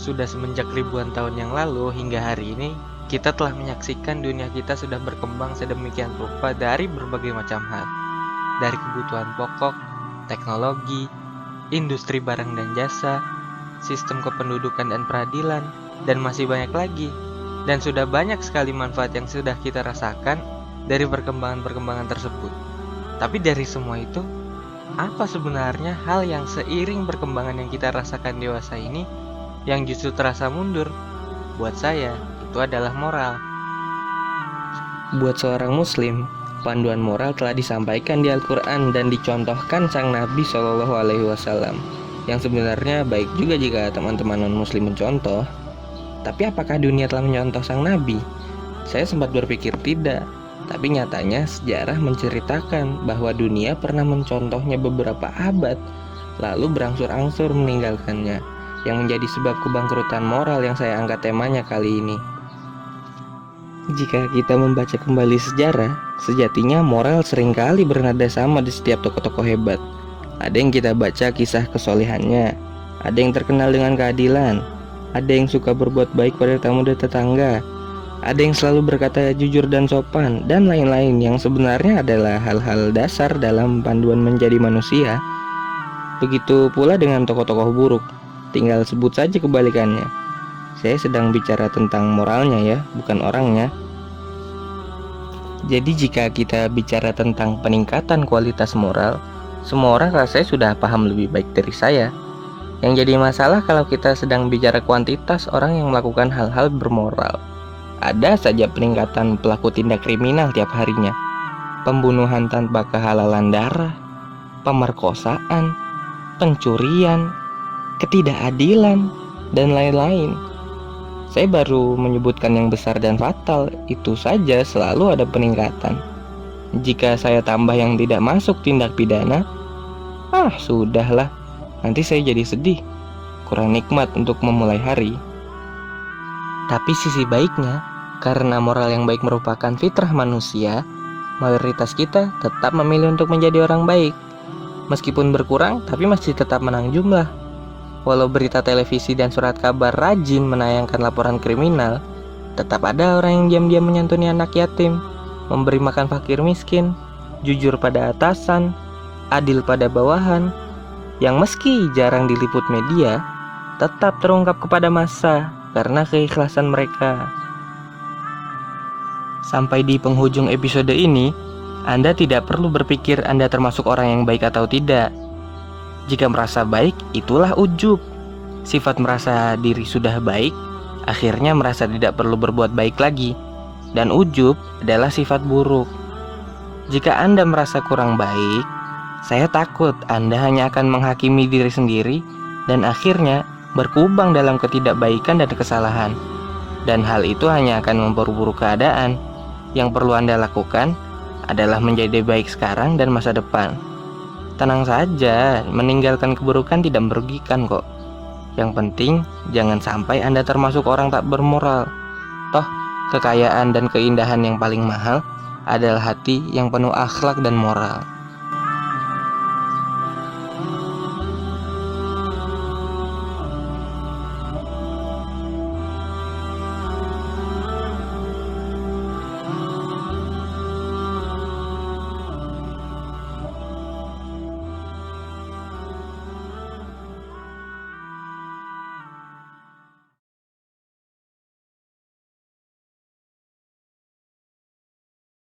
Sudah semenjak ribuan tahun yang lalu hingga hari ini, kita telah menyaksikan dunia kita sudah berkembang sedemikian rupa dari berbagai macam hal. Dari kebutuhan pokok, teknologi, industri barang dan jasa, sistem kependudukan dan peradilan, dan masih banyak lagi. Dan sudah banyak sekali manfaat yang sudah kita rasakan dari perkembangan-perkembangan tersebut. Tapi dari semua itu, apa sebenarnya hal yang seiring perkembangan yang kita rasakan dewasa ini yang justru terasa mundur? Buat saya, itu adalah moral. Buat seorang muslim, panduan moral telah disampaikan di Al-Quran dan dicontohkan sang Nabi SAW. Yang sebenarnya baik juga jika teman-teman non-muslim mencontoh. Tapi apakah dunia telah mencontoh sang Nabi? Saya sempat berpikir tidak. Tapi nyatanya sejarah menceritakan bahwa dunia pernah mencontohnya beberapa abad, lalu berangsur-angsur meninggalkannya, yang menjadi sebab kebangkrutan moral yang saya angkat temanya kali ini. Jika kita membaca kembali sejarah, sejatinya moral seringkali bernada sama di setiap tokoh-tokoh hebat. Ada yang kita baca kisah kesolehannya, ada yang terkenal dengan keadilan, ada yang suka berbuat baik pada tamu dan tetangga, ada yang selalu berkata jujur dan sopan, dan lain-lain yang sebenarnya adalah hal-hal dasar dalam panduan menjadi manusia. Begitu pula dengan tokoh-tokoh buruk, tinggal sebut saja kebalikannya. Saya sedang bicara tentang moralnya ya, bukan orangnya. Jadi jika kita bicara tentang peningkatan kualitas moral, semua orang rasanya sudah paham lebih baik dari saya. Yang jadi masalah kalau kita sedang bicara kuantitas orang yang melakukan hal-hal bermoral. Ada saja peningkatan pelaku tindak kriminal tiap harinya. Pembunuhan tanpa kehalalan darah, pemerkosaan, pencurian, ketidakadilan, dan lain-lain. Saya baru menyebutkan yang besar dan fatal, itu saja selalu ada peningkatan. Jika saya tambah yang tidak masuk tindak pidana, sudahlah, nanti saya jadi sedih, kurang nikmat untuk memulai hari. Tapi sisi baiknya, karena moral yang baik merupakan fitrah manusia, mayoritas kita tetap memilih untuk menjadi orang baik. Meskipun berkurang, tapi masih tetap menang jumlah. Walau berita televisi dan surat kabar rajin menayangkan laporan kriminal, tetap ada orang yang diam-diam menyantuni anak yatim, memberi makan fakir miskin, jujur pada atasan, adil pada bawahan, yang meski jarang diliput media, tetap terungkap kepada massa karena keikhlasan mereka. Sampai di penghujung episode ini, Anda tidak perlu berpikir Anda termasuk orang yang baik atau tidak. Jika merasa baik, itulah ujub. Sifat merasa diri sudah baik, akhirnya merasa tidak perlu berbuat baik lagi. Dan ujub adalah sifat buruk. Jika Anda merasa kurang baik, saya takut Anda hanya akan menghakimi diri sendiri dan akhirnya berkubang dalam ketidakbaikan dan kesalahan. Dan hal itu hanya akan memperburuk keadaan. Yang perlu Anda lakukan adalah menjadi baik sekarang dan masa depan. Tenang saja, meninggalkan keburukan tidak merugikan kok. Yang penting, jangan sampai Anda termasuk orang tak bermoral. Toh, kekayaan dan keindahan yang paling mahal adalah hati yang penuh akhlak dan moral.